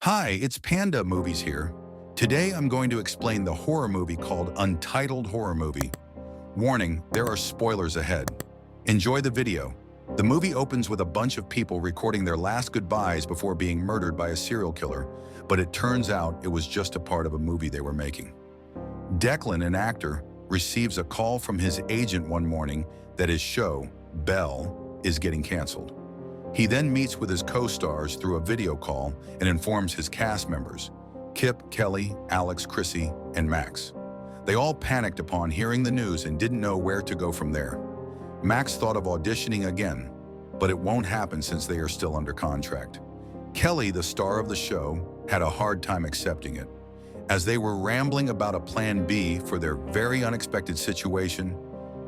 Hi, it's Panda Movies here. Today I'm going to explain the horror movie called Untitled Horror Movie. Warning, there are spoilers ahead. Enjoy the video. The movie opens with a bunch of people recording their last goodbyes before being murdered by a serial killer, but it turns out it was just a part of a movie they were making. Declan, an actor, receives a call from his agent one morning that his show, Belle, is getting canceled. He then meets with his co-stars through a video call and informs his cast members, Kip, Kelly, Alex, Chrissy, and Max. They all panicked upon hearing the news and didn't know where to go from there. Max thought of auditioning again, but it won't happen since they are still under contract. Kelly, the star of the show, had a hard time accepting it. As they were rambling about a plan B for their very unexpected situation,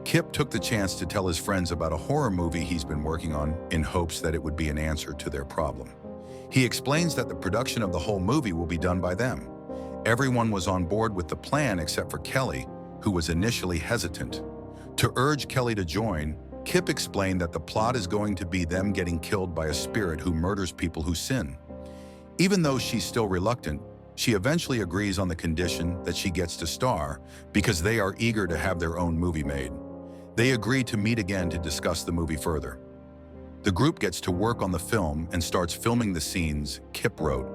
Kip took the chance to tell his friends about a horror movie he's been working on in hopes that it would be an answer to their problem. He explains that the production of the whole movie will be done by them. Everyone was on board with the plan except for Kelly, who was initially hesitant. To urge Kelly to join, Kip explained that the plot is going to be them getting killed by a spirit who murders people who sin. Even though she's still reluctant, she eventually agrees on the condition that she gets to star because they are eager to have their own movie made. They agree to meet again to discuss the movie further. The group gets to work on the film and starts filming the scenes Kip wrote,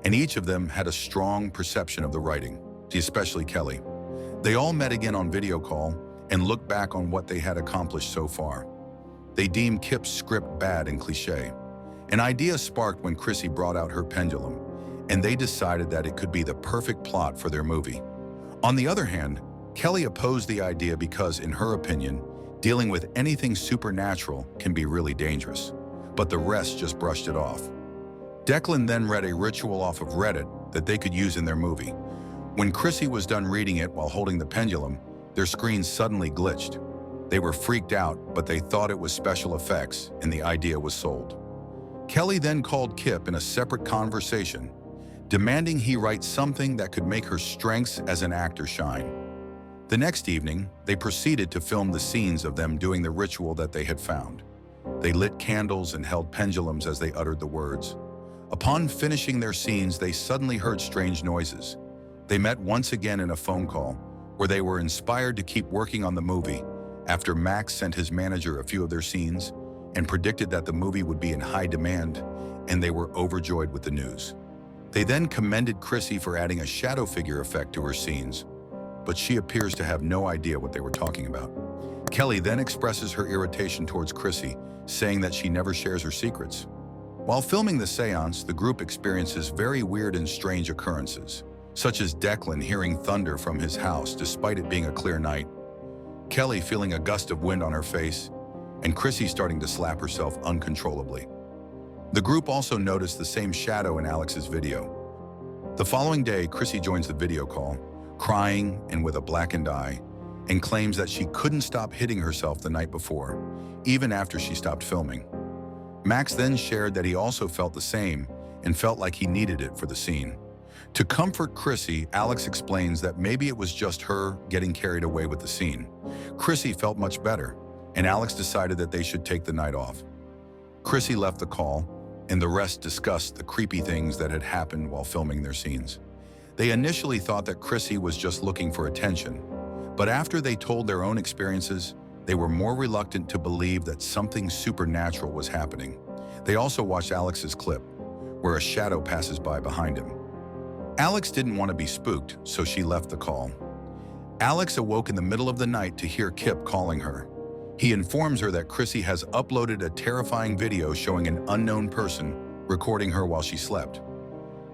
and each of them had a strong perception of the writing, especially Kelly. They all met again on video call and looked back on what they had accomplished so far. They deemed Kip's script bad and cliche. An idea sparked when Chrissy brought out her pendulum, and they decided that it could be the perfect plot for their movie. On the other hand, Kelly opposed the idea because, in her opinion, dealing with anything supernatural can be really dangerous, but the rest just brushed it off. Declan then read a ritual off of Reddit that they could use in their movie. When Chrissy was done reading it while holding the pendulum, their screen suddenly glitched. They were freaked out, but they thought it was special effects, and the idea was sold. Kelly then called Kip in a separate conversation, demanding he write something that could make her strengths as an actor shine. The next evening, they proceeded to film the scenes of them doing the ritual that they had found. They lit candles and held pendulums as they uttered the words. Upon finishing their scenes, they suddenly heard strange noises. They met once again in a phone call, where they were inspired to keep working on the movie after Max sent his manager a few of their scenes and predicted that the movie would be in high demand, and they were overjoyed with the news. They then commended Chrissy for adding a shadow figure effect to her scenes, but she appears to have no idea what they were talking about. Kelly then expresses her irritation towards Chrissy, saying that she never shares her secrets. While filming the seance, the group experiences very weird and strange occurrences, such as Declan hearing thunder from his house despite it being a clear night, Kelly feeling a gust of wind on her face, and Chrissy starting to slap herself uncontrollably. The group also noticed the same shadow in Alex's video. The following day, Chrissy joins the video call, crying and with a blackened eye, and claims that she couldn't stop hitting herself the night before, even after she stopped filming. Max then shared that he also felt the same and felt like he needed it for the scene. To comfort Chrissy, Alex explains that maybe it was just her getting carried away with the scene. Chrissy felt much better, and Alex decided that they should take the night off. Chrissy left the call, and the rest discussed the creepy things that had happened while filming their scenes. They initially thought that Chrissy was just looking for attention, but after they told their own experiences, they were more reluctant to believe that something supernatural was happening. They also watched Alex's clip, where a shadow passes by behind him. Alex didn't want to be spooked, so she left the call. Alex awoke in the middle of the night to hear Kip calling her. He informs her that Chrissy has uploaded a terrifying video showing an unknown person recording her while she slept.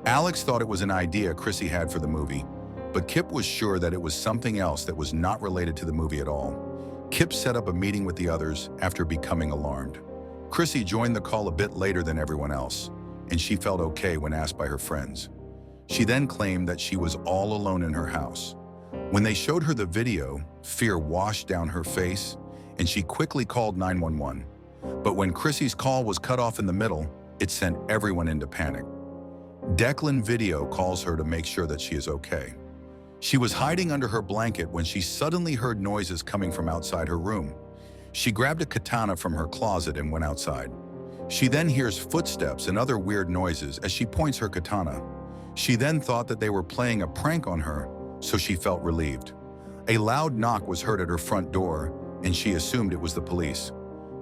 Alex thought it was an idea Chrissy had for the movie, but Kip was sure that it was something else that was not related to the movie at all. Kip set up a meeting with the others after becoming alarmed. Chrissy joined the call a bit later than everyone else, and she felt okay when asked by her friends. She then claimed that she was all alone in her house. When they showed her the video, fear washed down her face, and she quickly called 911. But when Chrissy's call was cut off in the middle, it sent everyone into panic. Declan video calls her to make sure that she is okay. She was hiding under her blanket when she suddenly heard noises coming from outside her room. She grabbed a katana from her closet and went outside. She then hears footsteps and other weird noises as she points her katana. She then thought that they were playing a prank on her, so she felt relieved. A loud knock was heard at her front door, and she assumed it was the police.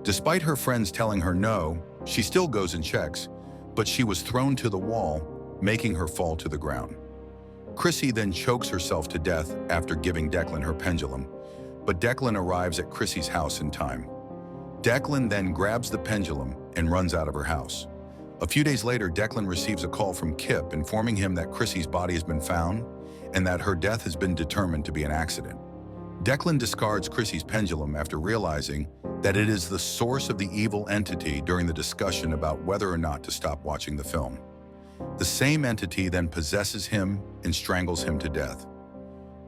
Despite her friends telling her no, she still goes and checks, but she was thrown to the wall, making her fall to the ground. Chrissy then chokes herself to death after giving Declan her pendulum, but Declan arrives at Chrissy's house in time. Declan then grabs the pendulum and runs out of her house. A few days later, Declan receives a call from Kip informing him that Chrissy's body has been found and that her death has been determined to be an accident. Declan discards Chrissy's pendulum after realizing that it is the source of the evil entity during the discussion about whether or not to stop watching the film. The same entity then possesses him and strangles him to death.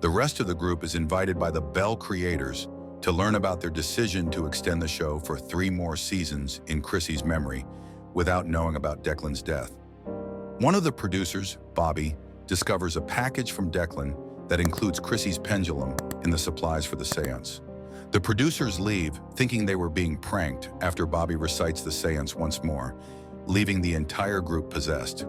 The rest of the group is invited by the Belle creators to learn about their decision to extend the show for 3 more seasons in Chrissy's memory without knowing about Declan's death. One of the producers, Bobby, discovers a package from Declan that includes Chrissy's pendulum and the supplies for the seance. The producers leave, thinking they were being pranked after Bobby recites the seance once more, leaving the entire group possessed.